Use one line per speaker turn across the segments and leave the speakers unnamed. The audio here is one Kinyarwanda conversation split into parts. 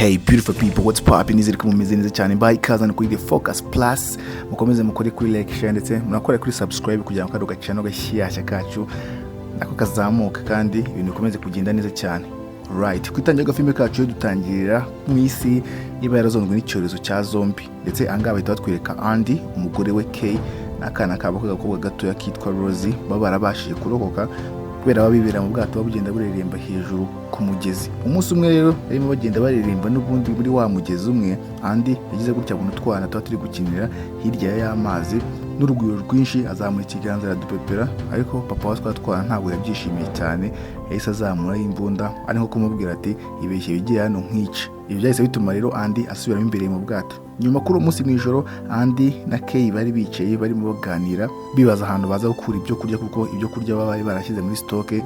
Hey beautiful people, what's poppin? Nizere ko mumeze neza cyane. Bye kazana kuri The Focus Plus. Mukomeze mukore kuri like, share ndetse munakore kuri subscribe kugira ngo kaduka channel gashyashya kacu nako kazamuka kandi ibintu bikomeze kugenda neza cyane. Right, kwitangira gafilme kacu dutangirira mu isi iba yarazonzwe n'icyorezo cya zombie. Ndetse anga bahita batwereka Andy, umugore we Kay, n'akana kabo k'agakobwa gato yakitwa Rosie barabashije kurokoka kubera babibera mu bwato babugenda bureremba hejuru ku mugezi. Umunsi umwe rero barimo bagenda bareremba n'ubundi muri wa mugezi umwe, Andy yagize gutya ngo utwana tuba turi gukinira hirya y'amazi n'urugwiro rwinshi, azamura ikiganza aradupepera, ariko papa wa twatwana ntabwo yabyishimiye cyane, yahise azamura imbunda ari nko kumubwira ati ibeshye bigiye hano nk'ici. Ibi byahise bituma rero Andy asubiramo imbere mu bwato. Nyuma kuri umunsi mwijoro Andy na Kay bari bicaye barimo baganira bibaza ahantu baza gukura ibyo kurya, kuko ibyo kurya baba bari barashyize muri stoke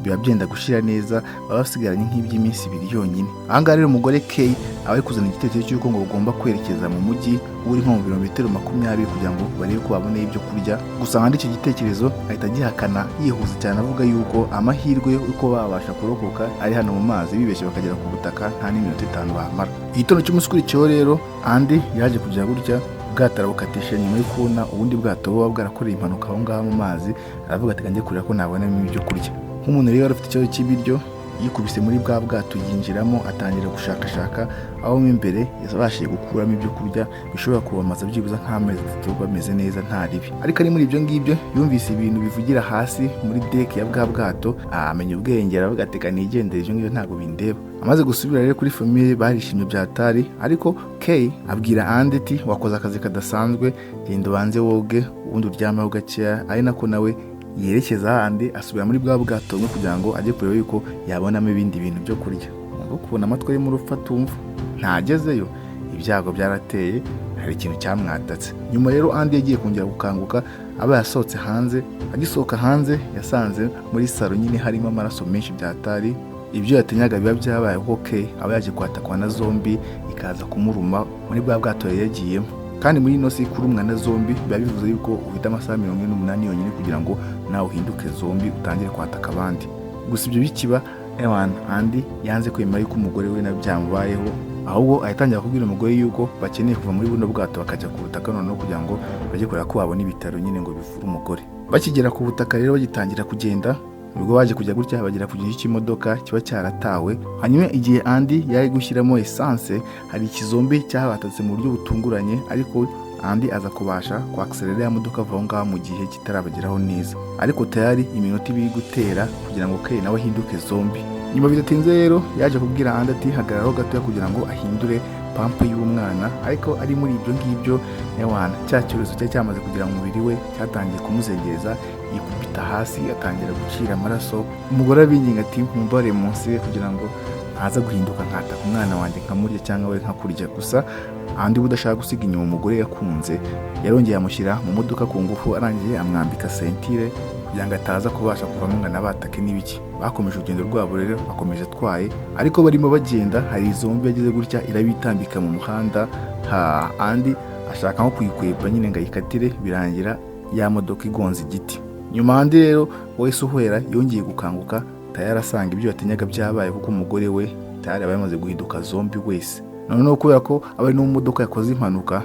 biba byenda gushira neza, baba basigaranye nk'iby'iminsi 2 yonyine. Ahangaha rero umugore Kay aba ari kuzana igitekerezo cy'uko ngo bagomba kwerekeza mu mujyi uri nko mu birometero 20 kugira ngo barebe ko babone ibyo kurya. Gusa kandi icyo gitekerezo ahita gihakana yihuza cyane, avuga yuko amahirwe uko babasha kurokoka ari hano mu mazi, bibeshye bakagera ku butaka nta n'iminota 5 bamara. Igitondo cy'umunsi ukurikiyeho rero Andy yaje kujya gutya ubwato arabukatisha nyuma yo kubona ubundi bwato buba bwarakoreye impanuka aho ngaho mu mazi, aravuga ati kanjye kurira ko nabonamo ibyo kurya. Nk'umuntu rero afite ikibazo cy'ibiryo yikubise muri bwa bwato yinjiramo atangira gushakashaka aho mo imbere yabashije gukuramo ibyo kurya bishobora kubamaza byibuza nk'amezi 3 bameze neza nta ribi. Ariko ari muri ibyo ngibyo yumvise ibintu bivugira hasi muri deck ya bwa bwato, amenya ubwenge aravuga ati kanigendere ibyo ngibyo ntabwo bindeba. Amaze gusubira rero kuri famille barishimye byatari, ariko Kay abwira Andy ati wakoze akazi kadasanzwe, genda ubanze woge ubundi uryamaho gakeya, ari nako nawe yerekeza ahandi asubira muri bwa bwato no kugira ngo ajye kureba yuko yabonamo ibindi bintu byo kurya. Ngo kubona amatwi ari mu rufa tumva ntagezeyo, ibyago byarateye, hari ikintu cyamwatatse. Nyuma rero Andy yagiye kongera gukanguka, aba yasohotse hanze. Agisohoka hanze yasanze muri salo nyine harimo amaraso menshi byatari, ibyo yatenyaga biba byabaye kuko Kay aba yaje kwatakwa na zombie ikaza kumuruma muri bwa bwato yagiyemo. Kandi muri ino si kurumwa na zombie biba bivuze yuko ufite amasaha 48 yonyine kugira ngo nawe uhinduke zombie utangire kwataka abandi. Gusa ibyo bikiba Andy yanze kwemera yuko umugore we nabyamubayeho, ahubwo ahitangira kubwira umugore yuko bakeneye kuva muri buno bwato bakajya ku butaka noneho kugira ngo bajye kureba ko babona ibitaro nyine ngo bivure umugore. Bakigera ku butaka rero bagitangira kugenda, ubwo baje kujya gutya bagera ku gihe cy'imodoka kiba cyaratawe. Hanyuma igihe Andy yari gushyiramo essence, hari ikizombi cyabatatse mu buryo butunguranye, ariko Andy aza kubasha kwakselera ya modoka aho ngaho mu gihe kitarabageraho neza. Ariko tayari iminota 2 gutera kugira ngo Kay nawe ahinduke zombie. Nyuma bidatinze rero yaje kubwira Andy ati hagararaho gato kugira ngo ahindure pampe y'umwana, ariko ari muri ibyo ngibyo cya cyorezo cyamaze kugira mu mubiri we cyatangiye kumuzengereza, yikubita hasi atangira gucira amaraso. Umugore abinginga ati mumbare munsi kugira ngo aza guhinduka nkata ku mwana wanjye nkamurya cyangwa we nkakurya. Gusa Andy budashaka gusiga inyuma umugore yakunze, yarongeye amushyira mu modoka ku ngufu, arangiye amwambika sentire kugira ngo ataza kubasha kuvamo ngana batake n'ibiki. Bakomeje urugendo rwabo rero akomeje atwaye, ariko barimo bagenda hari zombie yagize gutya irabitambika mu muhanda. Andy ashaka nko kuyikwepa nyine ngo ayikatire, birangira ya modoka igonze igiti. Nyuma Andy rero wese uhwera yongeye gukanguka, tayari asanga ibyo yatenyaga byabaye kuko umugore we tayari yamaze guhinduka zombie wese. Noneho kubera ko abari no mu modoka yakoze impanuka,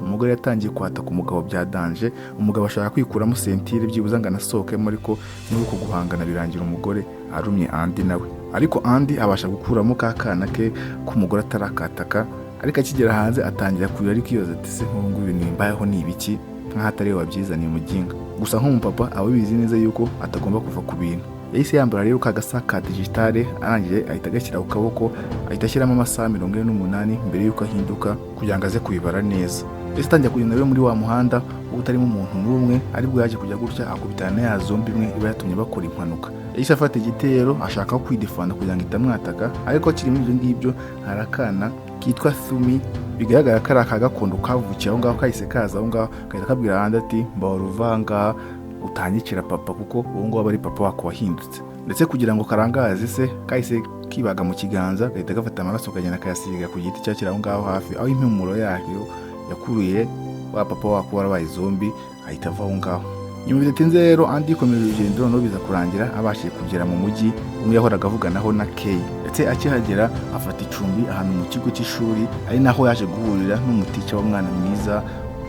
umugore yatangiye kwata ku mugabo bya danger. Umugabo ashaka kwikuramo sentire byibuza ngo anasohokemo, ariko nuko guhangana birangira umugore arumye Andy nawe. Ariko Andy abasha gukuramo kakana ke k'umugore atarakataka, ariko akigera hanze atangira kurira, ariko iyoza ati se nk'ubu ibintu bimbayeho ni ibiki, nk'ahatari wabyizaniye umuginga. Gusa nk'umupapa aba bizi neza yuko atagomba kuva ku bintu. Yahise yambara rero kagasa ka digitale, arangije ahita agashyira ku kaboko, ahita ashyiramo amasaha 48 mbere yuko ahinduka kugira ngo aze kubibara neza. Yahise atangira kugenda rero muri wa muhanda utarimo umuntu n'umwe, aribwo yaje kujya gutya akubitana na ya zombie imwe iba yatumye bakora impanuka. Yahise afata igitero ashaka kwidefanda kugira ngo itamwataka, ariko akiri muri ibyo ngibyo harakana kitwa Thumi, bigaragara ko ari akagakondo kavukiye aho ngaho, kahise kaza aho ngaho kahita kabwira Andy ati mbahora uvanga utangikira papa kuko uwo ngo ari papa wako wahindutse. Ndetse kugira ngo karangaze se kahise kibaga mu kiganza, gahita gafata amaraso kagenda kayasiga ku giti cyakira aho ngaho hafi aho impumuro yayo yakuruye wa papa wako warabaye zombie, ahita ava aho ngaho. Nyuma bidatinze rero Andy komeje urugendo no biza kurangira abashije kugera mu mujyi umwe yahoraga avuganaho na Kay. ndetse akihagera afata icumbi ahantu mu kigo cy'ishuri, ari naho yaje guhurira n'umutica w'umwana mwiza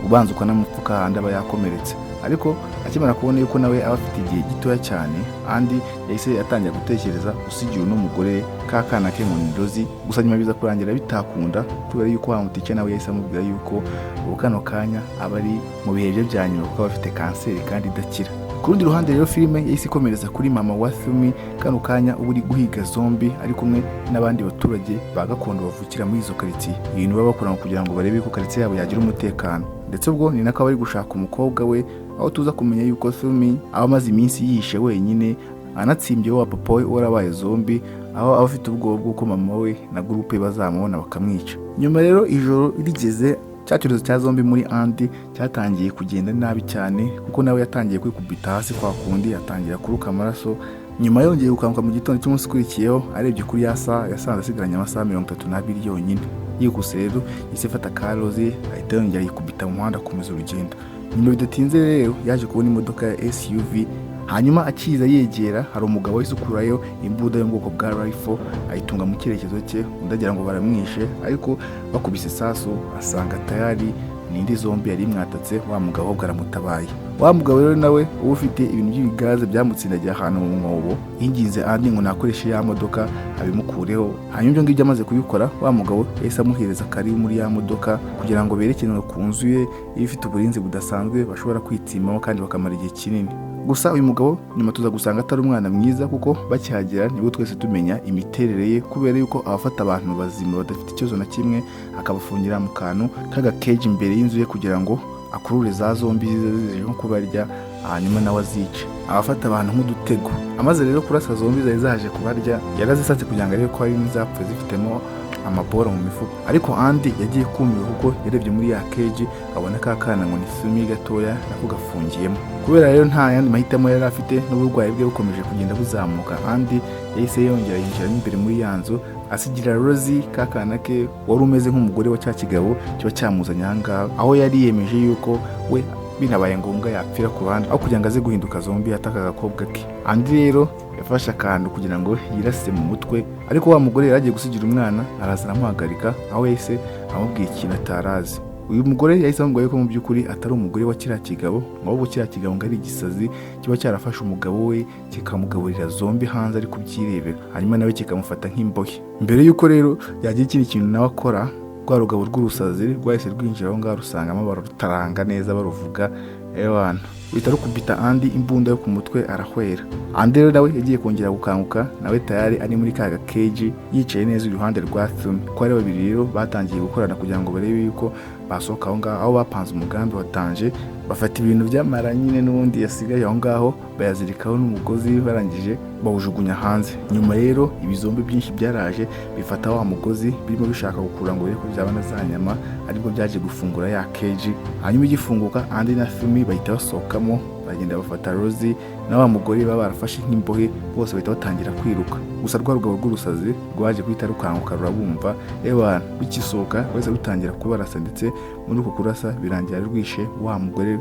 ubanza ukanamupfuka ahandi aba yakomeretse. Ariko akimara kubona yuko nawe aba afite igihe gitoya cyane, Andy yahise atangira gutekereza gusigira uno mugore ka kana ke ngo ni Rosie. Gusa nyuma biza kurangira bitakunda kubera yuko wa mutice nawe yahise amubwira yuko ubu kano kanya aba ari mu bihe bye bya nyuma kuko aba afite kanseri kandi idakira. Ku rundi ruhande rero filime yahise ikomereza kuri mama wa Thumi kano kanya uba uri guhiga zombi ari kumwe n'abandi baturage ba gakondo bavukira muri izo karitsiye. Ibintu baba bakora kugira ngo barebe ko karitsiye yabo yagira umutekano, ndetse ubwo ni nako bari gushaka umukobwa we, aho tuza kumenya yuko Thumi aba amaze iminsi yishe wenyine anatsimbye wa papa we warabaye zombi, aho aba afite ubwoba bw'uko mama we na gurupe bazamubona bakamwica. Nyuma rero ijoro rigeze, cya cyorezo cya zombi muri Andy cyatangiye kugenda nabi cyane kuko nawe yatangiye kwikubita hasi kwa kundi, yatangira kuruka amaraso. Nyuma yongeye gukanguka mu gitondo cy'umunsi ukurikiyeho, arebye kuri yasa yasanze asigaranye amasaha 32 yonyine. Yikuse rero yise fata ka Rosie ahita yongera yikubita mu muhanda akomeza urugendo. Nyuma bidatinze rero yaje kubona imodoka ya SUV, hanyuma akiza yegera hari umugabo wisukurayo imbunda yo mu bwoko bwa rifle, ayitunga mu cyerekezo cye, ndagira ngo baramwishe, ariko bakubise sasu asanga tayari n'indi zombi yari imwatatse. Wa mugabo bwaramutabaye. Wa mugabo rero nawe uba ufite ibintu by'ibigaze byamutsindagiye ahantu mu mwobo, yinginze Andy ngo nakoreshe ya modoka abimukureho. Hanyuma ibyo ngibyo amaze kubikora, wa mugabo yahise amuhereza kari muri ya modoka kugira ngo berekenwe ku nzu ye ifite uburinzi budasanzwe bashobora kwitsimamo kandi bakamara igihe kinini. Gusa uyu mugabo nyuma tuza gusanga atari umwana mwiza, kuko bakihagera nibwo twese tumenya imiterere ye, kubera yuko abafata abantu bazima badafite ikibazo na kimwe akabafungira mu kantu kaga cage imbere y'inzu ye kugira ngo akurure za zombi zije nko kubarya, hanyuma nawe azice. Abafata abantu nk'udutego. Amaze rero kurasa zombi zari zaje kubarya, yarazisatse kugira ngo arebe ko hari n'izapfuye zifitemo amabora mu mifuka. Ariko Andy yagiye kumira kuko yarebye muri ya cage abona ka kana ngo ni Thumi gatoya nako gafungiyemo. Kubera rero nta yandi mahitamo yari afite n'uburwayi bwe bukomeje kugenda buzamuka, Andy yahise yongera yinjira imbere muri ya nzu asigira Rosie ka kana ke wari umeze nk'umugore wa cya kigabo kiba cyamuzanye ahangaha, aho yari yemeje yuko we binabaye ngombwa yapfira ku ruhande aho kugira ngo aze guhinduka zombi ataka agakobwa ke. Andy rero yafashe akantu kugira ngo yirase mu mutwe, ariko wa mugore yari agiye gusigira umwana araza aramuhagarika, aho yahise amubwiye ikintu atarazi. Uyu mugore yahise amubwiye ko mu by'ukuri atari umugore wa kiriya kigabo, ahubwo kiriya kigabo ngo ari igisazi kiba cyarafashe umugabo we kikamugaburira zombi hanze ari kubyirebera, hanyuma nawe kikamufata nk'imbohe. Mbere y'uko rero yagira ikindi kintu nawe akora, rwa rugabo rw'urusazi rwahise rwinjira aho ngaho rusangamo barutaranga neza baruvuga ewana, uhita rukubita Andy imbunda yo ku mutwe arahwera. Andy rero nawe yagiye kongera gukanguka, nawe tayari ari muri ka cage yicaye neza iruhande rwa Thumi. Ko ari babiri rero batangiye gukorana kugira ngo barebe yuko basohoka aho ngaho, aho bapanze umugambi watanje. Bafata ibintu by'amara nyine n'ubundi yasigaye aho ngaho bayazirikaho n'umugozi, barangije bawujugunya hanze. Nyuma rero ibizombe byinshi byaraje bifata wa mugozi birimo bishaka gukura ngo ko byabana za nyama, ariko byaje gufungura ya cage. Hanyuma igifunguka Andy na Thumi bahita basohokamo, bagenda bafata Rosie na wa mugore baba barafashe nk'imbohe, bose bahita batangira kwiruka. Gusa rwa rugabo rw'urusazi rwaje guhita rukanguka rurabumva, ewana bikisohoka wese rutangira kubarasa, ndetse muri uko kurasa birangira rwishe wa mugore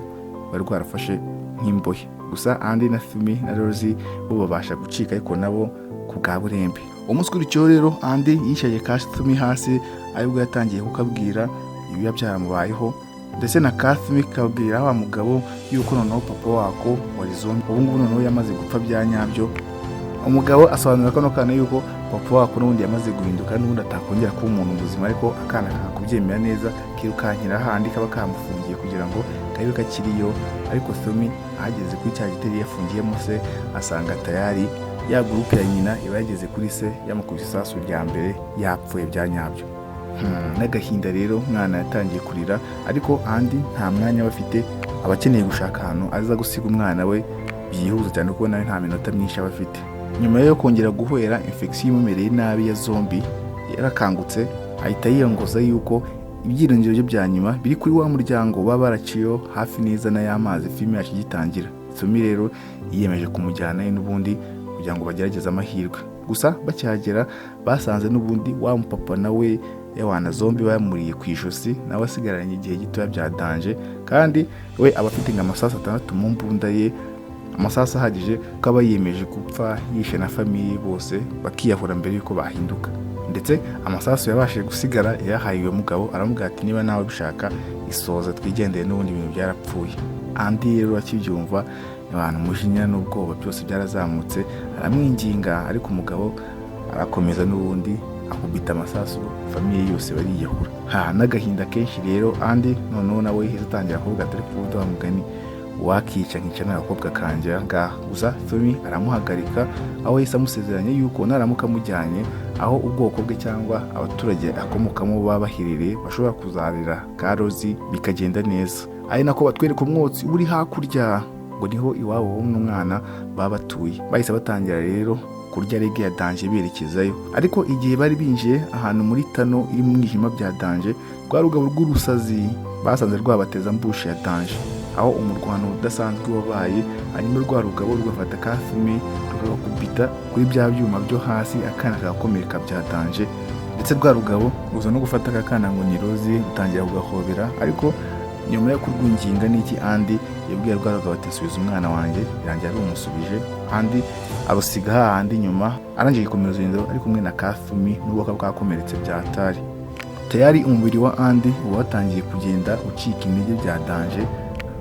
bari rwarafashe nk'imbohe. Gusa Andy na Thumi na Rosie bo babasha gucika, ariko nabo ku bwa burembe. Umunsi ukurikiyeho rero Andy yicaye kashi Thumi hasi, aribwo yatangiye kukabwira ibiba byaramubayeho, ndetse na Thumi kabwira wa mugabo yuko noneho papa wako wari zombi ubu ngubu noneho yamaze gupfa bya nyabyo. Umugabo asobanura kano kana yuko papa wako n'ubundi yamaze guhinduka, n'ubundi atakongera kuba umuntu muzima, ariko akana kakubyemera neza kirukankira handi kaba kamufungiye kugira ngo kabe kakiriyo. Ariko Thumi ahageze kuri cya giteri yafungiyemo se asanga tayari ya gurupe ya nyina iba yageze kuri se, yamukubise isasu rya mbere yapfuye bya nyabyo. N'agahinda rero umwana yatangiye kurira, ariko Andy nta mwanya bafite, abakeneye gushaka ahantu aza gusiga umwana we byihuse cyane kuko nawe nta minota myinshi aba afite. Nyuma yo kongera guhwera infection imumereye nabi ya zombi, yarakangutse ahita yiyongoza yuko ibyiringiro byo bya nyuma biri kuri wa muryango baba baraciyeho hafi neza na y'amazi filime yacu gitangira. Thumi rero yiyemeje kumujyana n'ubundi kugira ngo bagerageze amahirwe. Gusa bakihagera basanze n'ubundi wa mupapa nawe ewana zombi bamuriye ku ijosi, nawe asigaranye igihe gito bya danje, kandi we aba afite amasasu 6 mu mbunda ye. amasasu ahagije ko aba yiyemeje gupfa yishe na famiye bose bakiyahura mbere yuko bahinduka. Ndetse amasasu yabashije gusigara yahaye uwo mugabo, aramubwira ati niba nawe bishaka isoza twigendeye n'ubundi ibintu byarapfuye. Andy rero akibyumva abantu umujinya n'ubwoba byose byarazamutse, aramwinginga ariko umugabo arakomeza n'ubundi akubita amasasu, famiye yose bariyahura. N'agahinda kenshi rero Andy noneho nawe yahise atangira kuvuga ati ariko ubundi wa mugani wakica nkica n'agakobwa kanjye ngaha. Gusa Tommy aramuhagarika, aho yahise amusezeranya yuko naramuka amujyanye aho ubwoko bwe cyangwa abaturage akomokamo baba baherereye bashobora kuzarira Karozi bikagenda neza, ari nako batwereka umwotsi uri hakurya ngo niho iwabo w'umwana baba batuye. Bahise batangira rero kurya rege ya Danger berekezayo, ariko igihe bari binjiye ahantu muri tano iri mu mwijima bya Danger, rwa rugabo rw'urusazi basanze rwabateza mbushi ya Danger, aho umurwano udasanzwe wabaye. Hanyuma rwa rugabo rugafata Kathy rugakubita kuri bya byuma byo hasi, akana kagakomereka bya Danger. Ndetse rwa rugabo uza no gufata akana ngo ni Rozi utangira kugahobera, ariko nyuma yo kurwinginga n'iki Andy yabwiye rwa rugabo ati subiza umwana wanjye, birangira ari umusubije. Andy arusiga hahandi nyuma arangije gukomeza urugendo ari kumwe na Kathy n'ubwoka bwakomeretse bya hatari. Tayari umubiri wa Andy watangiye kugenda ucika intege bya Danger,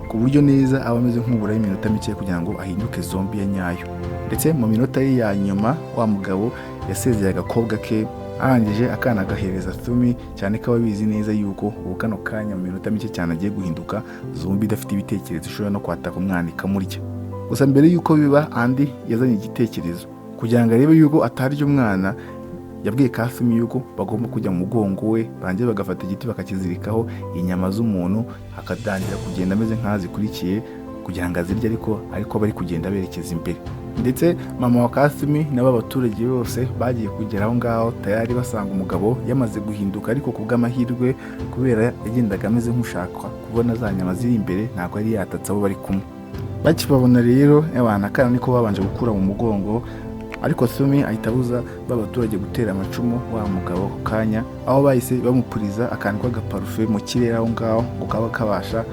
ku buryo neza aba ameze nk'ubura y'iminota mike kugira ngo ahinduke zombie ya nyayo. Ndetse mu minota ye ya nyuma wa mugabo yasezeye agakobwa ke, arangije akana agahereza Tommy, cyane ko abizi neza yuko ubu kano kanya mu minota mike cyane agiye guhinduka zombie idafite ibitekerezo, ishobora no kwataka umwana ikamurya. Gusa mbere yuko biba Andy yazanye igitekerezo kugira ngo arebe yuko atarya umwana. Yabwiye Kathy yuko bagomba kujya mu mugongo we, barangiye bagafata igiti bakakizirikaho inyama z'umuntu, akadangira kugenda ameze nk'azikurikiye kugira ngo azirye, ariko bari kugenda berekeza imbere. Ndetse mama wa Kathy n'aba abaturage bose bagiye kugera aho ngaho tayari basanga umugabo yamaze guhinduka, ariko kubw'amahirwe kubera yagendaga ameze nk'ushaka kubona za nyama ziri imbere, ntabwo yari yatatse abo bari kumwe. Bakibabona rero abana akana niko babanje gukura mu mugongo, ariko Tommy ahita abuza b'abaturage gutera amacumu wa mugabo ku kanya, aho bahise bamupuriza akantu k'agaparufe mu kirere aho ngaho ngo kaba kabasha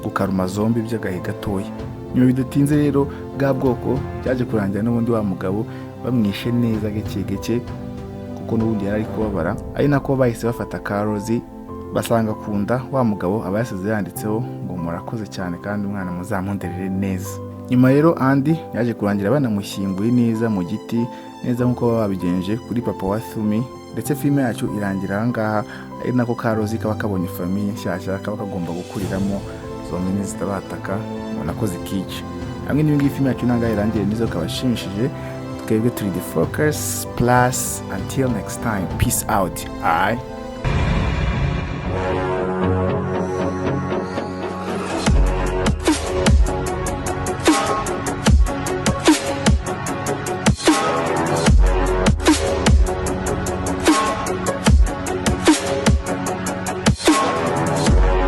gukaruma zombi by'agahe gatoya. Nyuma bidatinze rero bwa bwoko byaje kurangira n'ubundi wa mugabo bamwishe neza gake kuko n'ubundi yari ari kubabara, ari nako bahise bafata Karozi basanga kunda wa mugabo aba yasize yanditseho ngo murakoze cyane kandi umwana muzamunderere neza. Nyuma rero Andy yaje kurangira banamushyinguye neza mu giti neza nk'uko baba babigenje kuri papa wa Tommy. Ndetse filime yacu irangira aha ngaha, ari nako Karozi kaba kabonye famiye nshyashya kaba kagomba gukuriramo, zombie zitabataka nako zikica. Hamwe n'ibingibi filime yacu nanga irangiye neza, ukabashimishije. Twebwe turi The Focus Plus. Until next time, peace out. Bye.